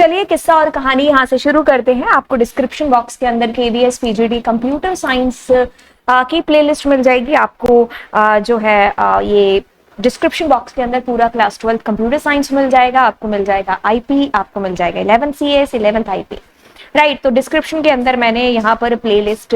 चलिए किस्सा और कहानी यहाँ से शुरू करते हैं। आपको डिस्क्रिप्शन बॉक्स के अंदर KVS PGD कंप्यूटर साइंस की प्लेलिस्ट मिल जाएगी। आपको जो है ये डिस्क्रिप्शन बॉक्स के अंदर पूरा क्लास 12 कंप्यूटर साइंस मिल जाएगा। आपको मिल जाएगा IP, आपको मिल जाएगा 11 CS, 11th IP, राइट। तो डिस्क्रिप्शन के अंदर मैंने यहाँ पर प्लेलिस्ट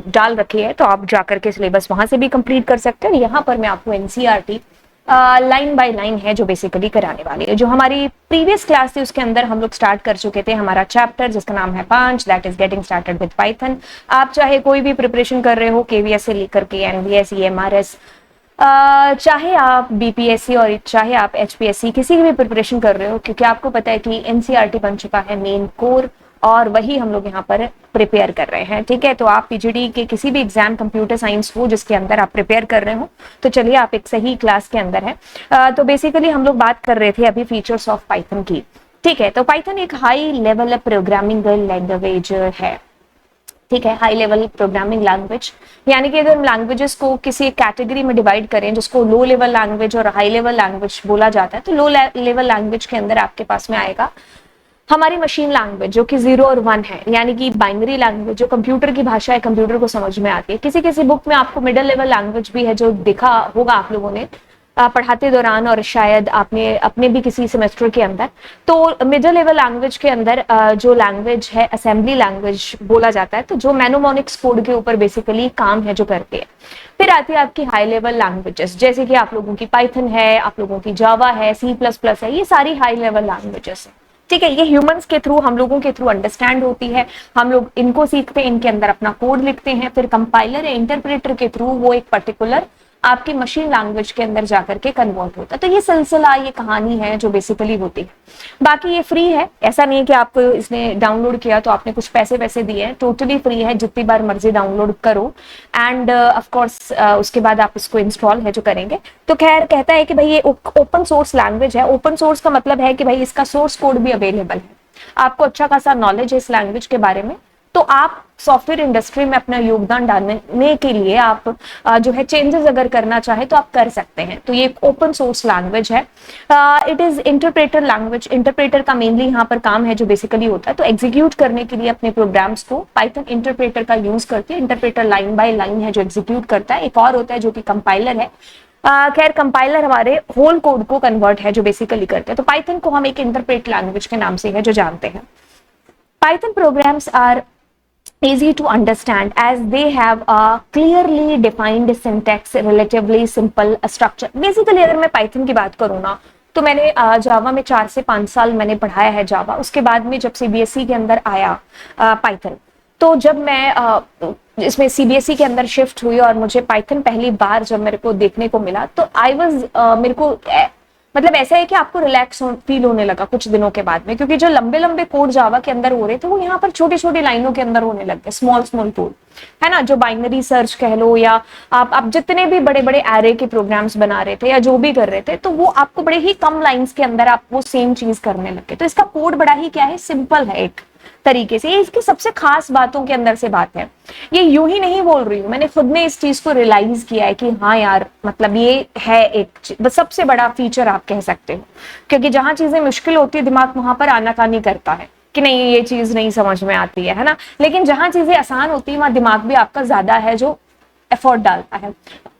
डाल रखी है, तो आप जाकर के सिलेबस वहां से भी कंप्लीट कर सकते हैं। यहाँ पर मैं आपको NCERT लाइन बाय लाइन है जो बेसिकली कराने वाली है। जो हमारी प्रीवियस क्लास थी उसके अंदर हम लोग स्टार्ट कर चुके थे हमारा चैप्टर जिसका नाम है 5, that is getting started with Python. आप चाहे कोई भी प्रिपरेशन कर रहे हो KVS से लेकर के NVS, EMRS, चाहे आप BPSC और चाहे आप HPSC किसी की भी प्रिपरेशन कर रहे हो, क्योंकि आपको पता है कि NCERT बन चुका है मेन कोर और वही हम लोग यहाँ पर प्रिपेयर कर रहे हैं, ठीक है। तो आप PGD के किसी भी एग्जाम कंप्यूटर साइंस हो जिसके अंदर आप प्रिपेयर कर रहे हो, तो चलिए आप एक सही क्लास के अंदर है। तो बेसिकली हम लोग बात कर रहे थे अभी फीचर्स ऑफ पाइथन की, ठीक है। तो पाइथन एक हाई लेवल प्रोग्रामिंग लैंग्वेज है, ठीक है, हाई लेवल प्रोग्रामिंग लैंग्वेज। यानी कि अगर हम लैंग्वेजेस को किसी एक कैटेगरी में डिवाइड करें जिसको लो लेवल लैंग्वेज और हाई लेवल लैंग्वेज बोला जाता है, तो लो लेवल लैंग्वेज के अंदर आपके पास में आएगा हमारी मशीन लैंग्वेज जो कि 0 और 1 है, यानी कि बाइनरी लैंग्वेज जो कंप्यूटर की भाषा है, कंप्यूटर को समझ में आती है। किसी किसी बुक में आपको मिडिल लेवल लैंग्वेज भी है जो देखा होगा आप लोगों ने पढ़ाते दौरान और शायद आपने अपने भी किसी सेमेस्टर के अंदर। तो मिडिल लेवल लैंग्वेज के अंदर जो लैंग्वेज है असेंबली लैंग्वेज बोला जाता है, तो जो मैनोमोनिक्स कोड के ऊपर बेसिकली काम है जो करते हैं। फिर आती है आपकी हाई लेवल लैंग्वेजेस, जैसे कि आप लोगों की पाइथन है, आप लोगों की जावा है, C++ है, ये सारी हाई लेवल लैंग्वेजेस है, ठीक है। ये ह्यूमंस के थ्रू, हम लोगों के थ्रू अंडरस्टैंड होती है, हम लोग इनको सीखते हैं, इनके अंदर अपना कोड लिखते हैं, फिर कंपाइलर या इंटरप्रेटर के थ्रू वो एक पर्टिकुलर आपकी मशीन लैंग्वेज के अंदर जाकर के कन्वर्ट होता है। तो ये सिलसिला, ये कहानी है जो बेसिकली होती है। बाकी ये फ्री है, ऐसा नहीं है कि आपको इसने डाउनलोड किया तो आपने कुछ पैसे दिए हैं, टोटली फ्री है, जितनी बार मर्जी डाउनलोड करो। एंड ऑफ कोर्स उसके बाद आप इसको इंस्टॉल है जो करेंगे। तो खैर कहता है कि भाई ये ओपन सोर्स लैंग्वेज है। ओपन सोर्स का मतलब है कि भाई इसका सोर्स कोड भी अवेलेबल है, आपको अच्छा खासा नॉलेज है इस लैंग्वेज के बारे में, तो आप सॉफ्टवेयर इंडस्ट्री में अपना योगदान डालने के लिए आप जो है चेंजेस अगर करना चाहे तो आप कर सकते हैं। तो ये एक ओपन सोर्स लैंग्वेज है। It is interpreter language. Interpreter का मेनली यहाँ पर काम है जो बेसिकली होता है, तो एग्जीक्यूट करने के लिए अपने प्रोग्राम्स को पाइथन इंटरप्रेटर का यूज करती है। इंटरप्रेटर लाइन बाय लाइन है जो एग्जीक्यूट करता है। एक और होता है जो कि कंपाइलर है। खैर कंपाइलर हमारे होल कोड को कन्वर्ट है जो बेसिकली करते हैं। तो पाइथन को हम एक इंटरप्रेट लैंग्वेज के नाम से है जो जानते हैं। Python programs are easy to understand as they have a clearly defined syntax, relatively simple structure. Basically अगर मैं Python की बात करूँ ना, तो मैंने जावा में 4 से 5 साल मैंने पढ़ाया है जावा। उसके बाद में जब CBSE के अंदर आया पाइथन, तो जब मैं इसमें CBSE के अंदर शिफ्ट हुई और मुझे पाइथन पहली बार जब मेरे को देखने को मिला, तो मेरे को मतलब ऐसा है कि आपको रिलैक्स फील होने लगा कुछ दिनों के बाद में, क्योंकि जो लंबे लंबे कोड जावा के अंदर हो रहे थे वो यहाँ पर छोटी छोटी लाइनों के अंदर होने लग गए, स्मॉल कोड है ना। जो बाइनरी सर्च कह लो या आप जितने भी बड़े बड़े एरे के प्रोग्राम्स बना रहे थे या जो भी कर रहे थे, तो वो आपको बड़े ही कम लाइंस के अंदर आप वो सेम चीज करने लगे। तो इसका कोड बड़ा ही क्या है, सिंपल है एक तरीके से। ये इसकी सबसे खास बातों के अंदर से बात है। ये यूं ही नहीं बोल रही हूँ, मैंने खुद ने इस चीज को रियलाइज किया है कि हाँ यार, मतलब ये है एक सबसे बड़ा फीचर आप कह सकते हो, क्योंकि जहां चीजें मुश्किल होती है दिमाग वहां पर आनाकानी करता है कि नहीं ये चीज नहीं समझ में आती है ना। लेकिन जहां चीजें आसान होती है वहां दिमाग भी आपका ज्यादा है जो एफर्ट डालता है।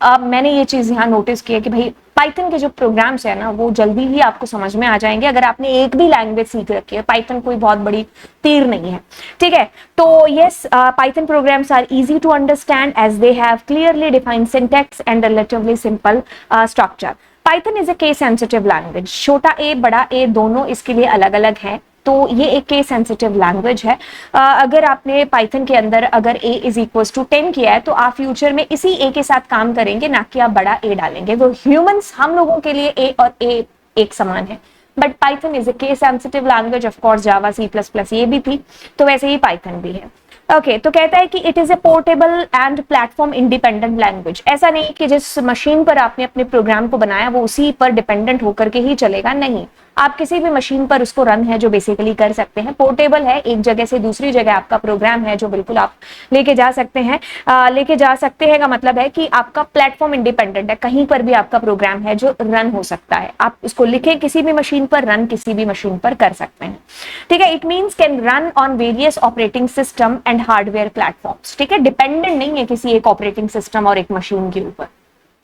अब मैंने ये चीज यहाँ नोटिस की है कि भाई पाइथन के जो प्रोग्राम्स है ना वो जल्दी ही आपको समझ में आ जाएंगे अगर आपने एक भी लैंग्वेज सीख रखी है। पाइथन कोई बहुत बड़ी तीर नहीं है, ठीक है। तो yes, Python programs are easy to understand as they have clearly defined syntax and relatively simple structure. Python is a case sensitive language. छोटा ए बड़ा ए दोनों इसके लिए अलग अलग है, तो ये एक केस सेंसिटिव लैंग्वेज है। अगर आपने पाइथन के अंदर अगर a इज इक्वल टू 10 किया है तो आप फ्यूचर में इसी a के साथ काम करेंगे, ना कि आप बड़ा a डालेंगे। वो ह्यूमंस हम लोगों के लिए a और a एक समान है, but Python is a case sensitive language. Of course Java C++ ये भी थी, तो वैसे ही पाइथन भी है। ओके तो कहता है कि it is a portable and platform independent language. ऐसा नहीं कि जिस मशीन पर आपने अपने प्रोग्राम को बनाया वो उसी पर डिपेंडेंट होकर के ही चलेगा, नहीं, आप किसी भी मशीन पर उसको रन है जो बेसिकली कर सकते हैं। पोर्टेबल है, एक जगह से दूसरी जगह आपका प्रोग्राम है जो बिल्कुल आप लेके जा सकते हैं। लेके जा सकते हैं का मतलब है कि आपका प्लेटफॉर्म इंडिपेंडेंट है, कहीं पर भी आपका प्रोग्राम है जो रन हो सकता है। आप उसको लिखे किसी भी मशीन पर, रन किसी भी मशीन पर कर सकते हैं। ठीक है, it means can run on various operating system and hardware platforms. ठीक है, डिपेंडेंट नहीं है किसी एक ऑपरेटिंग सिस्टम और एक मशीन के ऊपर,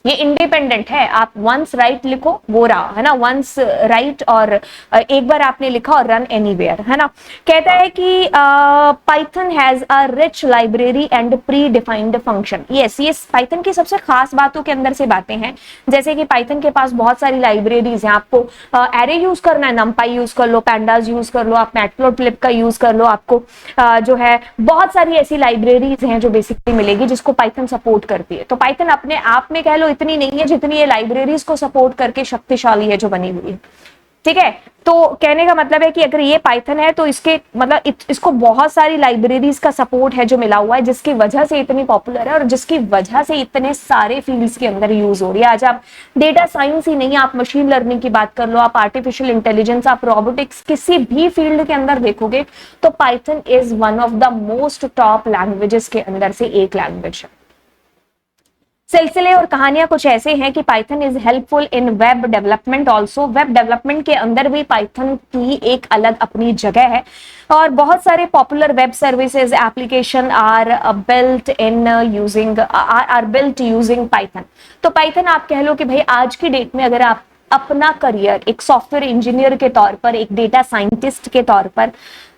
ये इंडिपेंडेंट है। आप वंस राइट लिखो वो रहा है ना, वंस राइट और एक बार आपने लिखा और रन एनीवेयर, है ना। कहता है कि Python has a rich library and pre defined function. Yes, ये पाइथन की सबसे खास बातों के अंदर से बातें हैं, जैसे कि पाइथन के पास बहुत सारी लाइब्रेरीज हैं। आपको एरे यूज करना है, नमपाई यूज कर लो, पैंडास यूज कर लो, आप मैटप्लोट्लिब का यूज कर लो। आपको जो है बहुत सारी ऐसी लाइब्रेरीज हैं जो बेसिकली मिलेगी जिसको पाइथन सपोर्ट करती है। तो पाइथन अपने आप में कह लो इतनी नहीं है जितनी ये लाइब्रेरीज को सपोर्ट करके शक्तिशाली है जो बनी हुई है। ठीक है, तो कहने का मतलब है कि अगर ये पाइथन है तो इसके मतलब इसको बहुत सारी लाइब्रेरीज का सपोर्ट है जो मिला हुआ है, जिसकी वजह से इतनी पॉपुलर है और जिसकी वजह से इतने सारे फील्ड्स के अंदर यूज हो रही है। आज आप डेटा साइंस ही नहीं, आप मशीन लर्निंग की बात कर लो, आप आर्टिफिशियल इंटेलिजेंस, आप रोबोटिक्स, किसी भी फील्ड के अंदर देखोगे तो Python is one of the most top languages के अंदर से एक लैंग्वेज है। सिलसिले और कहानियां कुछ ऐसे हैं कि Python is helpful in web development also. Web development के अंदर भी पाइथन की एक अलग अपनी जगह है और बहुत सारे popular web services application are built using Python. तो पाइथन आप कह लो कि भाई आज की डेट में अगर आप अपना करियर एक सॉफ्टवेयर इंजीनियर के तौर पर, एक डेटा साइंटिस्ट के तौर पर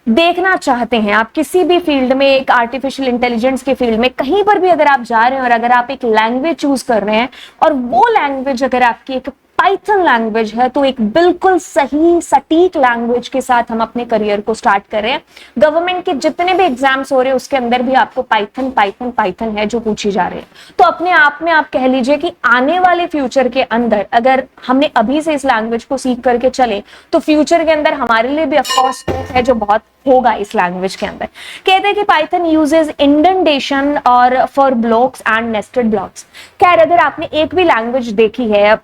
देखना चाहते हैं, आप किसी भी फील्ड में, एक आर्टिफिशियल इंटेलिजेंस के फील्ड में कहीं पर भी अगर आप जा रहे हैं और अगर आप एक लैंग्वेज चूज कर रहे हैं और वो लैंग्वेज अगर आपकी एक पाइथन लैंग्वेज है तो एक बिल्कुल सही सटीक लैंग्वेज के साथ हम अपने करियर को स्टार्ट कर रहे हैं। गवर्नमेंट के जितने भी एग्जाम्स हो रहे हैं उसके अंदर भी आपको पाइथन पाइथन पाइथन है जो पूछी जा रही है। तो अपने आप में आप कह लीजिए कि आने वाले फ्यूचर के अंदर अगर हमने अभी से इस लैंग्वेज को सीख करके चले तो फ्यूचर के अंदर हमारे लिए भी ऑफकोर्स स्कोप है जो बहुत होगा इस लैंग्वेज के अंदर। कहते हैं कि पाइथन यूजेस इंडेंटेशन और for blocks and nested blocks. खैर अगर आपने एक भी लैंग्वेज देखी है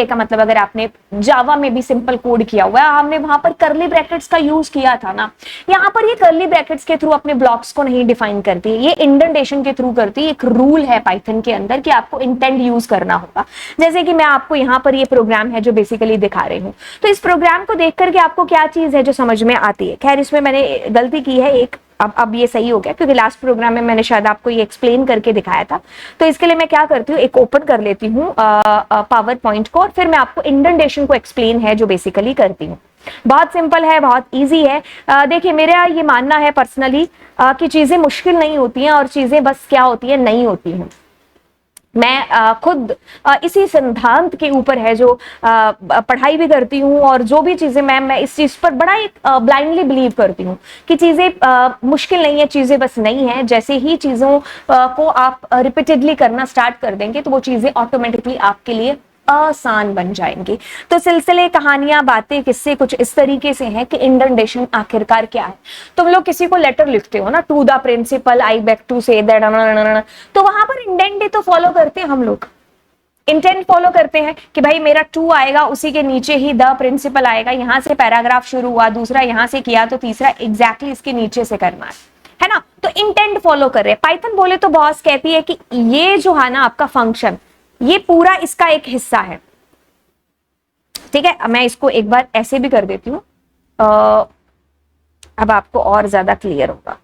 का मतलब अगर आपने जावा में भी सिंपल कोड किया हुआ है, हमने वहां पर कर्ली ब्रैकेट्स का यूज किया था ना, यहाँ पर ये कर्ली ब्रैकेट्स के थ्रू अपने ब्लॉक्स को नहीं डिफाइन करती है, ये इंडेंटेशन के थ्रू करती है। एक रूल है पाइथन के अंदर कि आपको इंटेंड यूज करना होगा। जैसे कि मैं आपको यहाँ पर ये प्रोग्राम है जो बेसिकली दिखा रही हूँ, तो इस प्रोग्राम को देख करके आपको क्या चीज है जो समझ में आती है। खैर इसमें मैंने गलती की है एक, अब ये सही हो गया क्योंकि लास्ट प्रोग्राम में मैंने शायद आपको ये एक्सप्लेन करके दिखाया था। तो इसके लिए मैं क्या करती हूँ, एक ओपन कर लेती हूँ पावर पॉइंट को और फिर मैं आपको इंडेंटेशन को एक्सप्लेन है जो बेसिकली करती हूँ। बहुत सिंपल है, बहुत इजी है। देखिए मेरा ये मानना है पर्सनली कि चीजें मुश्किल नहीं होती हैं और चीजें बस क्या होती है, नहीं होती हैं। मैं खुद इसी सिद्धांत के ऊपर है जो पढ़ाई भी करती हूँ और जो भी चीजें मैं इस चीज पर बड़ा एक ब्लाइंडली बिलीव करती हूँ कि चीजें मुश्किल नहीं है, चीजें बस नहीं है। जैसे ही चीजों को आप रिपीटेडली करना स्टार्ट कर देंगे तो वो चीजें ऑटोमेटिकली आपके लिए आसान बन जाएंगी। तो सिलसिले कहानियां बातें किस्से कुछ इस तरीके से हैं कि इंडेंटेशन आखिरकार क्या है। तुम लोग किसी को लेटर लिखते हो ना, to the principal I beg to say that, तो वहां पर इंडेंट तो फॉलो करते हैं हम लोग, इंटेंट फॉलो करते हैं कि भाई मेरा टू आएगा उसी के नीचे ही द प्रिंसिपल आएगा, यहां से पैराग्राफ शुरू हुआ, दूसरा यहां से किया तो तीसरा एग्जैक्टली इसके नीचे से करना है ना। तो इंटेंट फॉलो कर रहे हैं। पाइथन बोले तो बॉस कहती है कि ये जो है ना आपका फंक्शन, ये पूरा इसका एक हिस्सा है। ठीक है, मैं इसको एक बार ऐसे भी कर देती हूं, अब आपको और ज्यादा क्लियर होगा।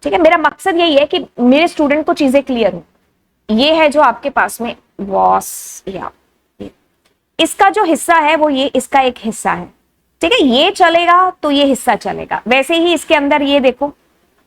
ठीक है, मेरा मकसद यही है कि मेरे स्टूडेंट को चीजें क्लियर हो। ये है जो आपके पास में वॉस या इसका जो हिस्सा है वो ये इसका एक हिस्सा है। ठीक है, ये चलेगा तो ये हिस्सा चलेगा। वैसे ही इसके अंदर ये देखो,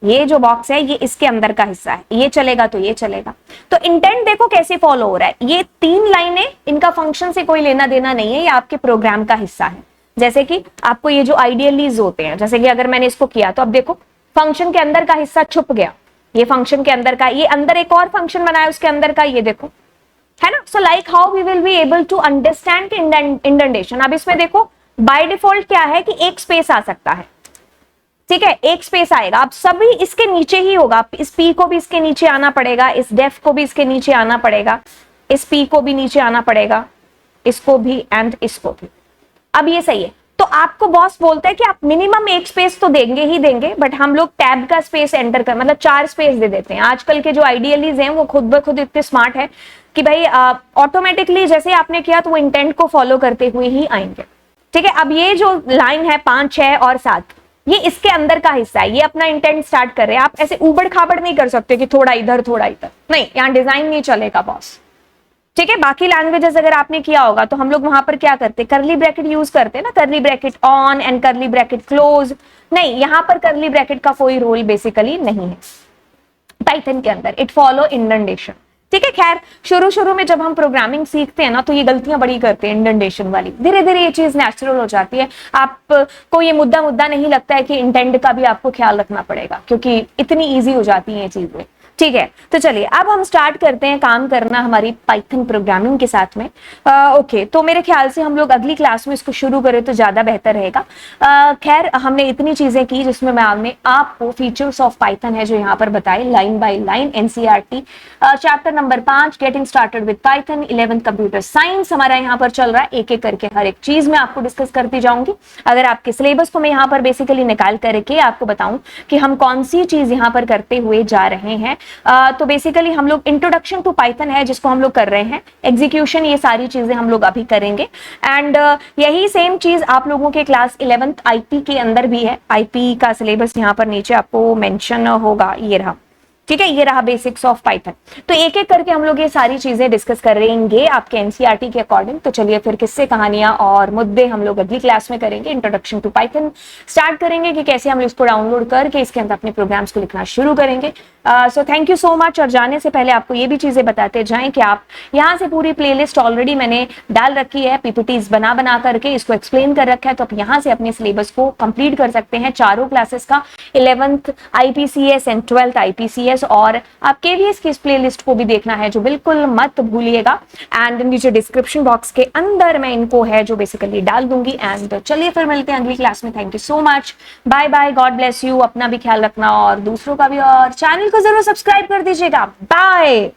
ये जो बॉक्स है ये इसके अंदर का हिस्सा है, ये चलेगा तो ये चलेगा। तो इंटेंट देखो कैसे फॉलो हो रहा है। ये 3 लाइनें, इनका फंक्शन से कोई लेना देना नहीं है, ये आपके प्रोग्राम का हिस्सा है। जैसे कि आपको ये जो आइडियलीज होते हैं, जैसे कि अगर मैंने इसको किया तो अब देखो फंक्शन के अंदर का हिस्सा छुप गया, ये फंक्शन के अंदर का, ये अंदर एक और फंक्शन बनाया उसके अंदर का, ये देखो, है ना। So like how we will be able to understand indentation. अब इसमें देखो बाय डिफॉल्ट क्या है कि एक स्पेस आ सकता है, ठीक है, एक स्पेस आएगा, अब सभी इसके नीचे ही होगा, इस पी को भी इसके नीचे आना पड़ेगा, इस डेफ को भी इसके नीचे आना पड़ेगा, इस पी को भी नीचे आना पड़ेगा, इसको भी एंड इसको भी। अब ये सही है, तो आपको बॉस बोलता है कि आप मिनिमम एक स्पेस तो देंगे ही देंगे, बट हम लोग टैब का स्पेस एंटर कर, मतलब 4 स्पेस दे देते हैं। आजकल के जो आइडियलीज हैं वो खुद ब खुद इतने स्मार्ट है कि भाई ऑटोमेटिकली जैसे आपने किया तो वो इंटेंट को फॉलो करते हुए ही आएंगे। ठीक है, अब ये जो लाइन है 5, 6 और 7, ये इसके अंदर का हिस्सा है, ये अपना इंटेंट स्टार्ट कर रहे हैं। आप ऐसे उबड़ खाबड़ नहीं कर सकते कि थोड़ा इधर थोड़ा इधर, नहीं, यहाँ डिजाइन नहीं चलेगा बॉस। ठीक है, बाकी लैंग्वेजेस अगर आपने किया होगा तो हम लोग वहां पर क्या करते, करली ब्रैकेट यूज करते हैं ना, करली ब्रैकेट ऑन एंड करली ब्रैकेट क्लोज। नहीं, यहां पर करली ब्रैकेट का कोई रोल बेसिकली नहीं है पाइथन के अंदर, इट फॉलो इंडेंटेशन। ठीक है, खैर शुरू में जब हम प्रोग्रामिंग सीखते हैं ना तो ये गलतियां बड़ी करते हैं इंडेंटेशन वाली, धीरे धीरे ये चीज नेचुरल हो जाती है। आपको ये मुद्दा नहीं लगता है कि इंटेंट का भी आपको ख्याल रखना पड़ेगा, क्योंकि इतनी ईजी हो जाती है ये चीजें। ठीक है, तो चलिए अब हम स्टार्ट करते हैं काम करना हमारी पाइथन प्रोग्रामिंग के साथ में। ओके, तो मेरे ख्याल से हम लोग अगली क्लास में इसको शुरू करें तो ज्यादा बेहतर रहेगा। खैर हमने इतनी चीजें की जिसमें मैं आपको फीचर्स ऑफ पाइथन है जो यहाँ पर बताए line by line, NCERT chapter number 5 getting started with Python 11th computer science हमारा यहाँ पर चल रहा है। एक एक करके हर एक चीज मैं आपको डिस्कस करती जाऊंगी। अगर आपके सिलेबस को मैं यहाँ पर बेसिकली निकाल करके आपको बताऊं कि हम कौन सी चीज यहाँ पर करते हुए जा रहे हैं, तो बेसिकली हम लोग इंट्रोडक्शन टू पाइथन है जिसको हम लोग कर रहे हैं, एग्जीक्यूशन, ये सारी चीजें हम लोग अभी करेंगे। एंड यही सेम चीज आप लोगों के क्लास 11th आईपी के अंदर भी है। आईपी का सिलेबस यहाँ पर नीचे आपको मेंशन होगा, ये रहा। ठीक है, ये रहा बेसिक्स ऑफ पाइथन। तो एक एक करके हम लोग ये सारी चीजें डिस्कस करेंगे आपके एनसीईआरटी के अकॉर्डिंग। तो चलिए फिर किस्से, कहानियां और मुद्दे हम लोग अगली क्लास में करेंगे। इंट्रोडक्शन टू पाइथन स्टार्ट करेंगे कि कैसे हम इसको डाउनलोड करके इसके अंदर अपने प्रोग्राम्स को लिखना शुरू करेंगे। So thank you so much. और जाने से पहले आपको ये भी चीजें बताते जाएं कि आप यहाँ से पूरी प्लेलिस्ट ऑलरेडी मैंने डाल रखी है, पीपीटीज बना करके इसको एक्सप्लेन कर रखा है, तो आप यहाँ से अपने सिलेबस को कंप्लीट कर सकते हैं चारों क्लासेस का, 11th आईपीसीएस एंड 12th आईपीसीएस। और आप केवीएस की इस प्लेलिस्ट को भी देखना है जो बिल्कुल मत भूलिएगा। एंड नीचे डिस्क्रिप्शन बॉक्स के अंदर मैं इनको है जो बेसिकली डाल दूंगी। एंड चलिए फिर मिलते हैं अगली क्लास में। Thank you so much, bye bye, God bless you, अपना भी ख्याल रखना और दूसरों का भी, और चैनल को जरूर सब्सक्राइब कर दीजिएगा। बाय।